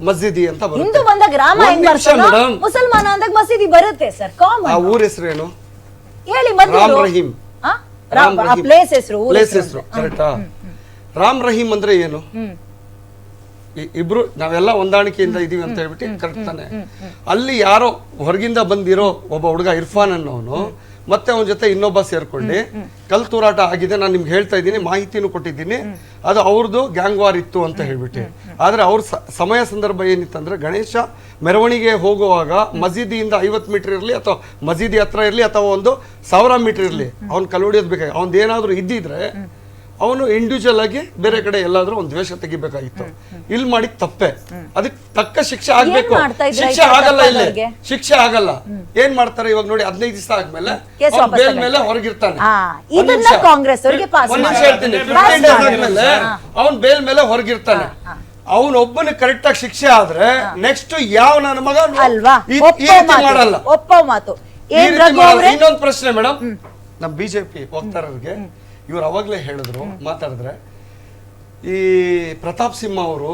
ಮಸ್ಜಿದಿ ಅಂತ ಬರುತ್ತೆ. ಹಿಂದೂ ಬಂದಾಗ ರಾಮ ಹೆಂಗ್ ಬರ್ತಾನೋ ಮುಸಲ್ಮಾನ ಅಂದಾಗ ಮಸೀದಿ ಬರುತ್ತೆ ಸರ್. ಕಾಮನ್. ಆ ಊರ ಹೆಸರೇನು? ಹೇಳಿ. ರಾಮ್ ರಹೀಮ್. ಪ್ಲೇಸ್ ಹೆಸರು ಕರೆಕ್ಟಾ? ರಾಮ್ ರಹೀಮ್ ಅಂದ್ರೆ ಏನು? ಇಬ್ರು ನಾವೆಲ್ಲ ಹೊಂದಾಣಿಕೆಯಿಂದ ಇದೀವಿ ಅಂತ ಹೇಳ್ಬಿಟ್ಟು ಕರೆಕ್ಟ್ ತಾನೆ. ಅಲ್ಲಿ ಯಾರೋ ಹೊರಗಿಂದ ಬಂದಿರೋ ಒಬ್ಬ ಹುಡುಗ ಇರ್ಫಾನ್ ಅನ್ನೋನು ಮತ್ತೆ ಅವನ ಜೊತೆ ಇನ್ನೊಬ್ಬ ಸೇರ್ಕೊಂಡು ಕಲ್ ತೂರಾಟ ಆಗಿದೆ. ನಾನು ನಿಮ್ಗೆ ಹೇಳ್ತಾ ಇದ್ದೀನಿ, ಮಾಹಿತಿನೂ ಕೊಟ್ಟಿದ್ದೀನಿ. ಅದು ಅವ್ರದ್ದು ಗ್ಯಾಂಗ್ ವಾರ್ ಇತ್ತು ಅಂತ ಹೇಳ್ಬಿಟ್ಟು. ಆದ್ರೆ ಅವ್ರ ಸಮಯ ಸಂದರ್ಭ ಏನಿತ್ತಂದ್ರೆ ಗಣೇಶ ಮೆರವಣಿಗೆ ಹೋಗುವಾಗ ಮಸೀದಿಯಿಂದ 50 ಮೀಟರ್ ಇರಲಿ ಅಥವಾ ಮಸೀದಿ ಹತ್ರ ಇರಲಿ ಅಥವಾ ಒಂದು 1000 ಮೀಟರ್ ಇರಲಿ ಅವ್ನ ಕಲ್ಲು ಹೊಡಿಯೋದು ಬೇಕಾಗಿ ಅವ್ನದ್ದು ಏನಾದ್ರು ಇದ್ದಿದ್ರೆ ಅವನು ಇಂಡಿವಿಜುವಲ್ ಆಗಿ ಬೇರೆ ಕಡೆ ಎಲ್ಲಾದ್ರೂ ಒಂದು ದ್ವೇಷ ತೆಗಿಬೇಕಾಗಿತ್ತು. ಇಲ್ಲಿ ಮಾಡಿದ ತಪ್ಪೆ, ಅದಕ್ಕೆ ತಕ್ಕ ಶಿಕ್ಷೆ ಆಗ್ಬೇಕು. ಶಿಕ್ಷೆ ಆಗಲ್ಲ, ಇಲ್ಲಿ ಶಿಕ್ಷೆ ಆಗಲ್ಲ. ಏನ್ ಮಾಡ್ತಾರೆ ಇವಾಗ ನೋಡಿ, 15 ದಿವಸ ಆದ್ಮೇಲೆ ಬೇಲ್ ಮೇಲೆ ಹೊರಗಿರ್ತಾನೆ. ಅವನ್ ಬೇಲ್ ಮೇಲೆ ಹೊರಗಿರ್ತಾನೆ. ಅವನೊಬ್ಬನ ಕರೆಕ್ಟ್ ಆಗಿ ಶಿಕ್ಷೆ ಆದ್ರೆ ನೆಕ್ಸ್ಟ್ ಯಾವ ನನ್ನ ಮಗ ಮಾಡಲ್ಲ. ಇನ್ನೊಂದು ಪ್ರಶ್ನೆ ಮೇಡಮ್, ನಮ್ ಬಿಜೆಪಿ ವಕ್ತಾರರಿಗೆ ಇವ್ರು ಅವಾಗ್ಲೇ ಹೇಳಿದ್ರು, ಮಾತಾಡಿದ್ರೆ ಈ ಪ್ರತಾಪ್ ಸಿಂಹ ಅವರು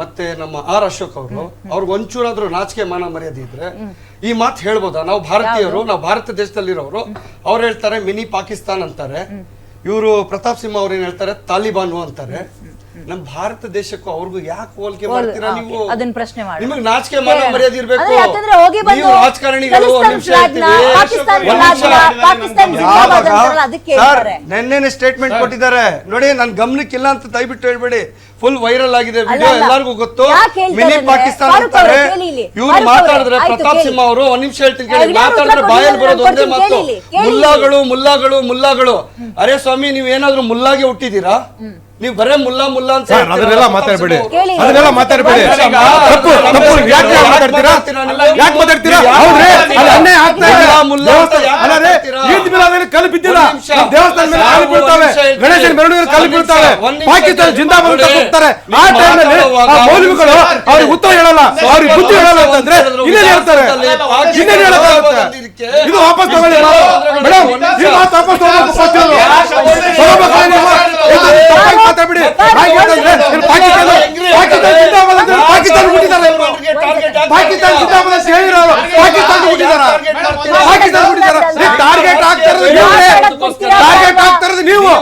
ಮತ್ತೆ ನಮ್ಮ ಆರ್ ಅಶೋಕ್ ಅವರು ಅವ್ರಿಗೆ ಒಂಚೂರಾದ್ರೂ ನಾಚಿಕೆ ಮಾನ ಮರ್ಯಾದೆ ಇದ್ರೆ ಈ ಮಾತು ಹೇಳ್ಬೋದಾ? ನಾವು ಭಾರತೀಯರು, ನಾವು ಭಾರತ ದೇಶದಲ್ಲಿರೋರು. ಅವ್ರು ಹೇಳ್ತಾರೆ ಮಿನಿ ಪಾಕಿಸ್ತಾನ್ ಅಂತಾರೆ. ಇವರು ಪ್ರತಾಪ್ ಸಿಂಹ ಅವ್ರು ಏನ್ ಹೇಳ್ತಾರೆ, ತಾಲಿಬಾನ್ ಅಂತಾರೆ. ನಮ್ ಭಾರತ ದೇಶಕ್ಕೂ ಅವ್ರಿಗೂ ಯಾಕೆ ಹೋಲಿಕೆ ಮಾಡ್ತೀರಾ ನೀವು? ಅದನ್ನ ಪ್ರಶ್ನೆ ಮಾಡಿ. ನಿಮಗೆ ನಾಚಿಕೆ ಮಾನ ಮರ್ಯಾದೆ ಇರ್ಬೇಕು. ನೀವು ರಾಜಕಾರಣಿಗಳು ನೆನ್ನೆ ಸ್ಟೇಟ್ಮೆಂಟ್ ಕೊಟ್ಟಿದ್ದಾರೆ ನೋಡಿ, ನನ್ ಗಮನಕ್ಕಿಲ್ಲ ಅಂತ ದಯವಿಟ್ಟು ಹೇಳ್ಬೇಡಿ. ಫುಲ್ ವೈರಲ್ ಆಗಿದೆ ವಿಡಿಯೋ, ಎಲ್ಲರಿಗೂ ಗೊತ್ತು. ಮಿನಿ ಪಾಕಿಸ್ತಾನ ಅಂತಾರೆ. ಇವ್ರು ಮಾತಾಡಿದ್ರೆ ಪ್ರತಾಪ್ ಸಿಂಹ ಅವರು, ಒಂದ್ ನಿಮಿಷ ಹೇಳ್ತೀನಿ ಕೇಳಿ, ಮಾತಾಡಿದ್ರೆ ಬಾಯಲ್ಲಿ ಬರೋದು ಒಂದೇ ಮಾತು, ಮುಲ್ಲಾಗಳು ಮುಲ್ಲಾಗಳು ಮುಲ್ಲಾಗಳು. ಅರೆ ಸ್ವಾಮಿ, ನೀವ್ ಏನಾದ್ರು ಮುಲ್ಲಾಗೆ ಹುಟ್ಟಿದೀರಾ? ನೀವು ಬರೇ ಮುಲ್ಲಾ ಮುಲ್ಲಾ ಅಂತ ಅದನ್ನೆಲ್ಲ ಮಾತಾಡಬೇಡಿ, ಅದನ್ನೆಲ್ಲ ಮಾತಾಡಬೇಡಿ. ತಪ್ಪು ತಪ್ಪು ಯಾಕೆ ಮಾತಾಡ್ತೀರಾ? ಯಾಕೆ ಮಾತಾಡ್ತೀರಾ? ಹೌದ್ರಿ, ಅದು ಅನ್ಯಾಯ ಆಗ್ತಾ ಇದೆ. ಅಲ್ಲರೇ, ಈದ್ ಮಿಲಾದಲ್ಲಿ ಕಲ್ಲು ಬಿದ್ದಿಲ್ಲ, ದೇವಸ್ಥಾನ ಮೇಲೆ ಕಲ್ಲು ಬೀಳ್ತಾವೆ, ಗಣೇಶನ ಮೆರವಣಿಗೆ ಕಲ್ಲು ಬೀಳ್ತಾವೆ, ಪಾಕಿಸ್ತಾನ ಜಿಂದಾಬಾದ್ ಅಂತ ಕೂಗ್ತಾರೆ. ಆ ಟೈಮಲ್ಲಿ ಆ ಮೌಲ್ವಿಗಳು ಅವ್ರಿಗೆ ಉತ್ತರ ಹೇಳಲ್ಲ, ಅವ್ರಿಗೆ ಬುದ್ಧಿ ಹೇಳಲ್ಲ ಅಂತಂದ್ರೆ ಇನ್ನೇನು ಹೇಳ್ತಾರೆ? ಇನ್ನೇನು ಹೇಳಕ್ಕಾಗುತ್ತೆ? ಇದು ವಾಪಸ್ ತಗೊಳ್ಳಿ ಮೇಡಮ್, ಈ ಮಾತು ವಾಪಸ್ ಮಾತಾಡ್ಬಿಡಿ. ಪಾಕಿಸ್ತಾನ ಹುಟ್ಟಿದ್ದಾರೆ, ಪಾಕಿಸ್ತಾನ ಜಿಂದಾಬಾದ್ ಅಂತ ಹೇಳಿರೋರು ಪಾಕಿಸ್ತಾನ ಹುಟ್ಟಿದಾರ, ಪಾಕಿಸ್ತಾನ ಹುಟ್ಟಿದಾರ. ಟಾರ್ಗೆಟ್ ಆಗ್ತಾ ಇರೋದು ನೀವೇ, ಟಾರ್ಗೆಟ್ ಆಗ್ತಾ ಇರೋದು ನೀವು,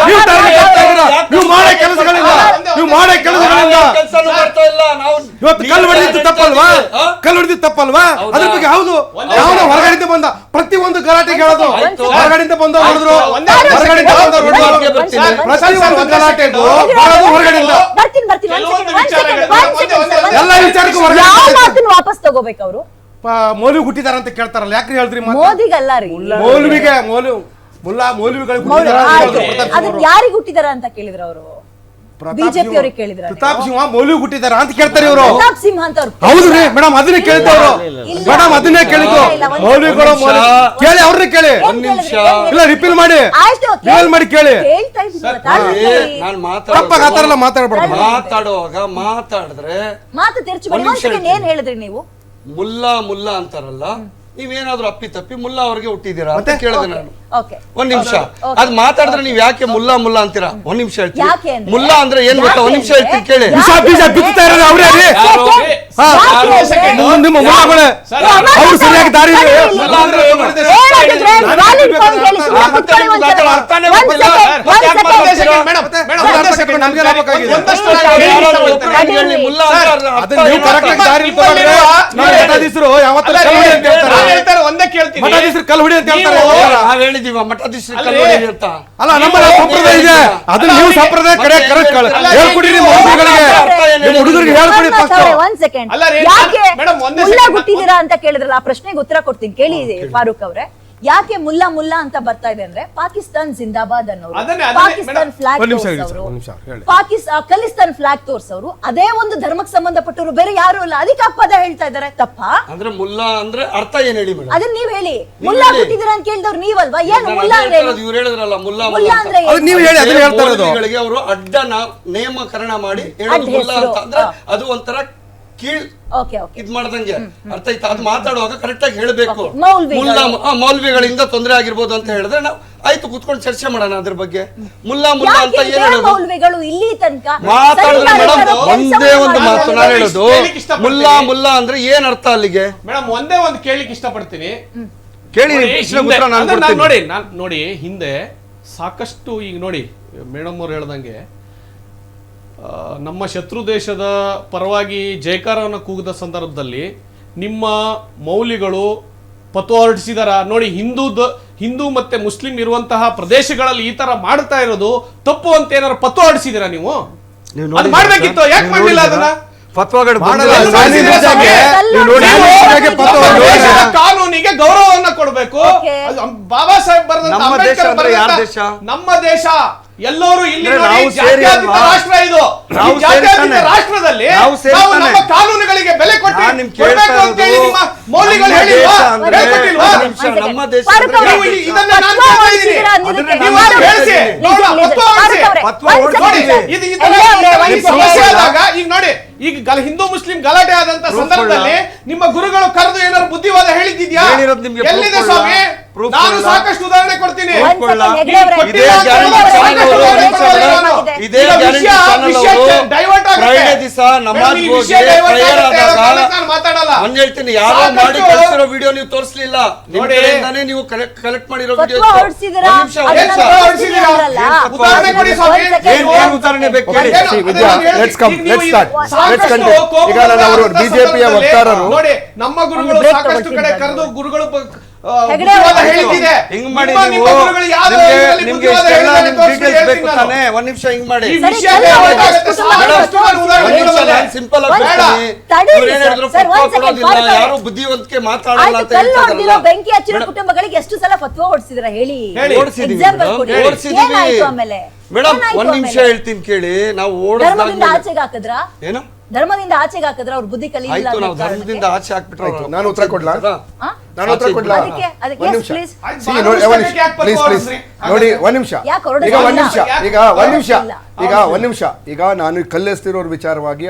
ನೀವು ಟಾರ್ಗೆಟ್ ಆಗ್ತಾ ಇದ್ದೀರಾ. ನೀವು ಮಾಡೋ ಕೆಲಸಗಳಿಂದ, ನೀವು ಮಾಡೋ ಕೆಲಸಗಳಿಂದ ಇವತ್ತು ಕಲ್ಲು ಹೊಡೆದಿದ್ದು ತಪ್ಪಲ್ವಾ? ಕಲ್ಲು ಹೊಡೆದಿದ್ದು ತಪ್ಪಲ್ವಾ? ಅದ್ರ ಬಗ್ಗೆ ಹೌದು, ಯಾವ್ದೋ ಹೊರಗಡೆಯಿಂದ ಬಂದ ಪ್ರತಿಯೊಂದು ಗಲಾಟೆಗೆ ಹೇಳೋದು, ಹೊರಗಡೆಯಿಂದ ಬಂದ ಹೊಡೆದ್ರು, ಹೊರಗಡೆಯಿಂದ ಬಂದ ಹೊಡೆದ್ರು, ಪ್ರತಿಯೊಂದು ಗಲಾಟೆಗೂ ಹೊರಗಡೆಯಿಂದ ಎಲ್ಲ ವಿಚಾರಕ್ಕೂ ವಾಪಸ್ ತಗೋಬೇಕು. ಅವರು ಮೌಲ್ವಿ ಹುಟ್ಟಿದಾರ ಅಂತ ಕೇಳ್ತಾರಲ್ಲ, ಯಾಕ್ರಿ ಹೇಳ್ತೀರಿ? ಮೋದಿಗಲ್ಲ ರೀ, ಮೌಲ್ವಿಗೆ ಯಾರಿಗೆ ಹುಟ್ಟಿದಾರ ಅಂತ ಕೇಳಿದ್ರು ಅವರು? ಬಿಜೆಪಿ ಅವರಿಗೆ ಕೇಳಿದ್ರ? ಪ್ರತಾಪ್ ಸಿಂಹ ಮೌಲ್ವಿ ಹುಟ್ಟಿದಾರ ಅಂತ ಕೇಳ್ತಾರೆ ಇವರು. ಪ್ರತಾಪ್ ಸಿಂಹ ಅಂತ ಅವ್ರು ಹೌದ್ರಿ ಮೇಡಮ್, ಅದನ್ನೇ ಕೇಳ್ತಾವ್ರು ಮೇಡಮ್, ಅದನ್ನೇ ಕೇಳಿದ್ದು. ಮೌಲ್ವಿಗಳು ಕೇಳಿ, ಅವ್ರನ್ನೇ ಕೇಳಿ. ಒಂದ್ ನಿಮಿಷ ಇಲ್ಲ, ರಿಪೀಲ್ ಮಾಡಿ, ರಿಪೀಲ್ ಮಾಡಿ ಕೇಳಿ. ತಪ್ಪಾಗ ಆತರ ಮಾತಾಡ್ಬಾರ್ದು. ಮಾತಾಡುವಾಗ ಮಾತಾಡಿದ್ರೆ ಮಾತು ತೆರಚು ಏನ್ ಹೇಳಿದ್ರಿ ನೀವು? ಮುಲ್ಲಾ ಮುಲ್ಲಾ ಅಂತಾರಲ್ಲ, ನೀವೇನಾದ್ರೂ ಅಪ್ಪಿ ತಪ್ಪಿ ಮುಲ್ಲಾ ಅವ್ರಿಗೆ ಹುಟ್ಟಿದೀರಾ ಅಂತ ಕೇಳಿದೆ ನಾನು. ಒಂದ್ ನಿಮಿಷ, ಅದ್ ಮಾತಾಡಿದ್ರೆ ನೀವ್ ಯಾಕೆ ಮುಲ್ಲಾ ಮುಲ್ಲಾ ಅಂತೀರಾ? ಒಂದ್ ನಿಮಿಷ ಹೇಳ್ತೀನಿ. ಮುಲ್ಲಾ ಅಂದ್ರೆ ಏನ್ ಗೊತ್ತಾ? ಒಂದ್ ನಿಮಿಷ ಹೇಳ್ತೀನಿ ಕೇಳಿ. ನಿಮ್ಮ ಮುಲ್ಲಾಗಳೇ ಅವ್ರು ಸರಿಯಾಗಿ ದಾರಿ ಮಠಾಧೀಶರು ಯಾವತ್ತೂ ಕಲ್ಲು ಅಂತ ಹೇಳ್ತಾರೆ. ಅಲ್ಲ, ನಮ್ಮ ಸಂಪ್ರದಾಯ ಇದೆ, ಅದನ್ನ ನೀವು ಸಂಪ್ರದಾಯ ಕಡೆ ಹೇಳ್ಕೊಡಿ ನಿಮ್ಮ ಹುಡುಗರಿಗೆ, ಹೇಳ್ಕೊಡಿ. ಹುಟ್ಟಿದೀರಾ ಅಂತ ಕೇಳಿದ್ರಲ್ಲ, ಆ ಪ್ರಶ್ನೆಗೆ ಉತ್ತರ ಕೊಡ್ತೀನಿ ಕೇಳಿ ಫಾರೂಕ್ ಅವ್ರೆ. ಯಾಕೆ ಮುಲ್ಲಾ ಮುಲ್ಲಾ ಅಂತ ಬರ್ತಾ ಇದೆ ಅಂದ್ರೆ, ಪಾಕಿಸ್ತಾನ್ ಜಿಂದಾಬಾದ್ ಅನ್ನೋರು, ಪಾಕಿಸ್ತಾನ್ ಫ್ಲಾಗ್ ಖಲಿಸ್ತಾನ್ ಫ್ಲಾಗ್ ತೋರ್ಸೋರು ಅದೇ ಒಂದು ಧರ್ಮಕ್ಕೆ ಸಂಬಂಧಪಟ್ಟವರು, ಬೇರೆ ಯಾರು ಇಲ್ಲ. ಅದಕ್ಕೆ ಪದ ಹೇಳ್ತಾ ಇದಾರೆ. ತಪ್ಪಾ? ಅಂದ್ರೆ ಮುಲ್ಲಾ ಅಂದ್ರೆ ಅರ್ಥ ಏನ್ ಹೇಳಿ ಮೇಡಮ್? ಅದನ್ನ ನೀವ್ ಹೇಳಿ. ಮುಲ್ಲಾ ಹುಟ್ಟಿದಿರ ಅಂತ ಕೇಳಿದವ್ರು ನೀವಲ್ವಾ? ಏನು ಮುಲ್ಲಾ ಅಂದ್ರೆ? ಇವ್ರು ಹೇಳಿದ್ರಲ್ಲ ಮುಲ್ಲಾ ಅಂದ್ರೆ ನೀವು ಹೇಳಿ, ಅದನ್ನ ಹೇಳ್ತಾ ಇರೋದು. ಅವರು ಅಡ್ಡ ನೇಮಕರಣ ಮಾಡಿ ಹೇಳೋದು ಮುಲ್ಲಾ ಅಂತ ಅಂದ್ರೆ ಅದು ಒಂಥರ ಕೀಳ್ ಓಕೆ ಓಕೆ ಇದ್ ಮಾಡ್ದಂಗೆ ಅರ್ಥ ಆಯ್ತಾ? ಅದು ಮಾತಾಡುವಾಗ ಕರೆಕ್ಟ್ ಆಗಿ ಹೇಳ್ಬೇಕು. Okay. ಮೌಲ್ವಿಗಳು. ಮೌಲ್ವಿಗಳಿಂದ ತೊಂದರೆ ಆಗಿರ್ಬೋದು ಅಂತ ಹೇಳಿದ್ರೆ ನಾವು ಆಯ್ತು ಕುತ್ಕೊಂಡು ಚರ್ಚೆ ಮಾಡೋಣ ಅದ್ರ ಬಗ್ಗೆ. ಮುಲ್ಲಾ ಅಂತ ಯಾಕೆ ಏನ್ ಇದೇ ಹೇಳೋದು? ಮೌಲ್ವಿಗಳು ಇಲ್ಲಿ ತನಕ ಮಾತಾಡಿದ್ರೆ ಸರಿಯಾದ ಮೇಡಮ್ ಕೆಲಸ ಒಂದೇ ಒಂದು ಮಾಡಿಲ್ಲ. ಮಾತು ನಾನು ಹೇಳೋದು, ಕೇಳಿಕ್ಕೆ ಇಷ್ಟಪಡ್ತೀನಿ. ಮುಲ್ಲಾ ಅಂದ್ರೆ ಏನ್ ಅರ್ಥ ಅಲ್ಲಿಗೆ? ಮೇಡಮ್ ಒಂದೇ ಒಂದು ಕೇಳಿಕ್ ಇಷ್ಟಪಡ್ತೀನಿ. ಕೇಳಿ ನೋಡಿ, ಪ್ರಶ್ನೆಗೆ ಹಿಂದೆ- ಉತ್ತರ ನಾನು ಅಂದ್ರೆ ನಾನ್ ಕೊಡ್ತೀನಿ. ನೋಡಿ ಹಿಂದೆ ಸಾಕಷ್ಟು ಈಗ ನೋಡಿ ಮೇಡಮ್ ಅವ್ರು ಹೇಳ್ದಂಗೆ ನಮ್ಮ ಶತ್ರು ದೇಶದ ಪರವಾಗಿ ಜಯಕಾರವನ್ನು ಕೂಗಿದ ಸಂದರ್ಭದಲ್ಲಿ ನಿಮ್ಮ ಮೌಲ್ಯಗಳು ಪತು ಹೊರಡಿಸಿದಾರ ನೋಡಿ. ಹಿಂದೂ ಮತ್ತೆ ಮುಸ್ಲಿಂ ಇರುವಂತಹ ಪ್ರದೇಶಗಳಲ್ಲಿ ಈ ತರ ಮಾಡ್ತಾ ಇರೋದು ತಪ್ಪು ಅಂತ ಏನಾರು ಪತು ಹೊರಡಿಸಿದಿರಾ ನೀವು? ನೀವು ಅದು ಮಾಡ್ಬೇಕಿತ್ತು, ಯಾಕೆ ಮಾಡಲಿಲ್ಲ ಅದನ್ನ? ಫತ್ವಾಗಳು ಮಾಡಲ್ಲ. ಬಂದಿಲ್ಲ. ಸಾಲಿ ಬಿದ್ದಾಗೆ ನೀವು ನೋಡಿ, ಬಿದ್ದಾಗೆ ಪತ್ರ ನಮ್ಮ ಹೊರಡಿಸಿದ್ದಾರೆ. ದೇಶದ ಕಾನೂನಿಗೆ ಗೌರವವನ್ನ ಕೊಡಬೇಕು. Okay. ಅದು ಬಾಬಾ ಸಾಹೇಬ್ ಬರೆದಂತ, ನಮ್ಮ ದೇಶ ಅಂಬೇಡ್ಕರ್ ಅಂದ್ರೆ ಯಾರ ಬರೆದಂತ ದೇಶ? ನಮ್ಮ ದೇಶ. ಎಲ್ಲರೂ ಇಲ್ಲಿ ಅಂದ್ರೆ ನೋಡಿ, ನಾವು ಸೇರಿ ಜಾತ್ಯತೀತ ಅಲ್ವಾ? ರಾಷ್ಟ್ರ ಇದು. ನಾವು ಈ ಜಾತ್ಯತೀತ ಸೇರ್ತಾನೆ. ರಾಷ್ಟ್ರದಲ್ಲಿ ನಾವು ನಾವು ಸೇರ್ತಾನೆ. ನಮ್ಮ ಕಾನೂನುಗಳಿಗೆ ಬೆಲೆ ಕೊಟ್ಟು ನಾನ್ ನಿಮ್ಗೆ ಕೇಳ್ತಾ ಕೊಡ್ಬೇಕು ಅಂತ ಹೇಳಿ ಇರೋದು, ನಿಮ್ಮ ಮೌಲ್ಯಗಳು ನಮ್ಮ ಹೇಳಿಲ್ವಾ? ದೇಶ ಅಂದ್ರೆ ಹೇಳ್ಕೊಟ್ಟಿಲ್ವಾ? ಒಂದು ನಿಮಿಷ, ನಮ್ಮ ದೇಶ ಫಾರೂಕ್ ಅಂದ್ರೆ ಅವ್ರೆ, ನೀವು ಇದನ್ನ ನಾನು ಫತ್ವಾ ಕೇಳ್ತಾ ಹೊರಡಿಸಿದ್ದೀರಾ ಇದ್ದೀನಿ. ಅನ್ನೋದಕ್ಕೆ ಅದನ್ನ ನೀವು ನಾನು ಹೇಳಿಸಿ. ಹೇಳ್ತೀನಿ. ನೋಡು, ಫತ್ವಾ ಹೊರಡಿಸಿ. ಫತ್ವಾ ಒಂದ್ ಹೊರಡಿಸಿ. second. ಇದು ಎಲ್ಲೇ ಅವ್ರೆ, ಒಂದ್ ಈ second. ಸಮಸ್ಯೆ ಆದಾಗ ಈಗ ನೋಡಿ, ಈಗ ಹಿಂದೂ ಮುಸ್ಲಿಂ ಗಲಾಟೆ ಆದಂತ Proof ಸಂದರ್ಭದಲ್ಲಿ ನಿಮ್ಮ ಗುರುಗಳು ಕರೆದು ಏನಾದ್ರು ಬುದ್ಧಿವಾದ ಹೇಳಿದ್ಯಾ? ಹೇಳಿರೋದು ನಿಮ್ಗೆ ಎಲ್ಲಿದೆ proof ಸ್ವಾಮಿ? proof ನಾನು ಕೊಡ್ಲಾ? ಸಾಕಷ್ಟು ಉದಾಹರಣೆ ಕೊಡ್ತೀನಿ. ಒಂದ್ second, ಹೆಗ್ಡೆ ಅವ್ರೆ. ಇದೇ ಗ್ಯಾರಂಟಿ ಚಾನಲ್ ಅವರು ಇದೇ ಗ್ಯಾರಂಟಿ ಚಾನಲ್ ಅವರು ಫ್ರೈಡೆ ದಿವಸ ನಮಾಜ್ ಹೋಗಿ ಪ್ರೇಯರ್ ಆದಾಗ ಮಾತಾಡಲ್ಲ. ಒಂದ್ ಹೇಳ್ತೀನಿ, ಯಾರೋ ಸಾಕಷ್ಟು ಮಾಡಿ ಕಳಿಸಿರೋ ವಿಡಿಯೋ ನೀವು ತೋರಿಸ್ಲಿಲ್ಲ. ನಿಮ್ ನೋಡಿ. ಕಡೆಯಿಂದಾನೇ ನೀವು ಕಲೆಕ್ಟ್ ಮಾಡಿರೋ ವಿಡಿಯೋ. ಫತ್ವಾ ಹೊರಡಿಸಿದ್ದೀರಾ? ಅದನ್ನ ತೋರಿಸ್ತೀನಿ ಅಂದ್ರಲ್ಲ. ಉದಾಹರಣೆ ಕೊಡಿ ಸ್ವಾಮಿ. ಒಂದ್ second. ಏನ್ ಉದಾಹರಣೆ ಬೇಕು ಹೇಳಿ? ಏನು? See, Vidya, ಅದನ್ನ ಹೇಳಿ. let's come, ಈಗ ನೀವು let's start. ಸಾಕಷ್ಟು Let's continue. ಕೋಮುವಾದ ಈಗ ನಾನು ಅವರು ಆದಂತ ಬಿಜೆಪಿಯ ಸಂದರ್ಭದಲ್ಲಿ ವಕ್ತಾರರು. ನೋಡಿ, ನಮ್ಮ ಗುರುಗಳು break ಸಾಕಷ್ಟು ಕಡೆ ತಗೊಳ್ತೀನಿ ಕರೆದು ಗುರುಗಳು ಹೆಗ್ಡೆ ಬುದ್ಧಿವಾದ ಅವ್ರೆ, ಹೇಳಿದ್ದಿದೆ. ಹಿಂಗ್ ಮಾಡಿ ನಿಮ್ಮ ನೀವು ಗುರುಗಳು ಯಾವ್ದು ನಿಮ್ಗೆ ಇದರಲ್ಲಿ ನಿಮ್ಗೆ ಬುದ್ಧಿವಾದ ಇಷ್ಟೆಲ್ಲ ಹೇಳಿದ್ದಾರೆ ನಿಮ್ ತೋರಿಸಿ ಡೀಟೇಲ್ಸ್ ಬೇಕು ಹೇಳ್ತೀನಿ ನಾನು. ತಾನೆ? ಒಂದ್ ನಿಮಿಷ ಹಿಂಗ್ ಮಾಡಿ. ಈ ಸರಿ, ವಿಷಯ ಸರಿ, ಗೊತ್ತಾಗುತ್ತೆ. ಸರಿ, ಸಾಕಷ್ಟು ನಾನು ಉದಾಹರಣೆ ಒಂದ್ ನಿಮಿಷ ಕೊಡಬಲ್ಲೆ. ನಾನು ಸಿಂಪಲ್ ಆಗಿ ಬೇಡ. ಬರ್ತೀನಿ. ತಡೀರಿ ಇವ್ರು ಏನ್ ಹೇಳಿದ್ರು, ಸರ್, ಫತ್ವಾ ಒಂದ್ second, ಕೊಡೋದಿಲ್ಲ, ಫಾರೂಕ್ ಯಾರು ಅವ್ರೆ. ಬುದ್ಧಿವಂತಿಕೆ ಮಾತಾಡಲ್ಲ ಆಯ್ತು, ಅಂತ ಕಲ್ಲು ಹೊಡೆದಿರೋ ಹೇಳ್ತಾರಲ್ಲ. ಬೆಂಕಿ ಹಚ್ಚಿರೋ ಕುಟುಂಬಗಳಿಗೆ ಎಷ್ಟು ಸಲ ಫತ್ವಾ ಹೊರಡಿಸಿದ್ರ ಹೇಳಿ? ಹೇಳಿ. ಓಡಿಸಿದೀವಿ Example ಮೇಡಮ್, ಕೊಡಿ. ಓಡಿಸಿದೀವಿ. ಏನಾಯ್ತು ಆಮೇಲೆ? ಮೇಡಮ್ ಏನಾಯ್ತು ಒಂದ್ ನಿಮಿಷ ಆಮೇಲೆ? ಹೇಳ್ತೀನಿ ಕೇಳಿ. ನಾವು ಧರ್ಮದಿಂದ ಓಡಿಸಿದಾಗ ಆಚೆಗೆ ಹಾಕಿದ್ರ? ಏನು ಧರ್ಮದಿಂದ ಆಚೆಗೆ ಹಾಕಿದ್ರ ಅವ್ರ ಬುದ್ಧಿ ಕಲಿಯಿಲ್ಲ ಆಯ್ತು, ಅನ್ನೋ ನಾವು ಧರ್ಮದಿಂದ ಕಾರಣಕ್ಕೆ? ಆಚೆ ಹಾಕ್ಬಿಟ್ರೆ ಆಯ್ತು, ನಾನು ಉತ್ತರ ಕೊಡ್ಲಾ? ಆ? ನಾನು ಉತ್ತರ ಕೊಡ್ಲಾ? ಅದಕ್ಕೆ ಒಂದ್ yes, ನಿಮಿಷ. please. ಆಯ್ತು, See, ಬಾಳ ನೋಡಿ, ಒಂದ್ ನಿಮಿಷ. ಯಾಕೆ Please, please. ಹೊರಡಿಸ್ರಿ? ನೋಡಿ, ಒಂದ್ ನಿಮಿಷ. ಯಾಕೆ ಹೊರಡಿಸ್ರಿ? ಈಗ ಒಂದ್ ನಿಮಿಷ. ಯಾಕೆ? ಈಗ ಒಂದ್ ನಿಮಿಷ. ಇಲ್ಲ. ಈಗ ಒಂದ್ ನಿಮಿಷ. ಈಗ ನಾನು ಕಲ್ಲೆಸ್ತಿರೋರ್ ವಿಚಾರವಾಗಿ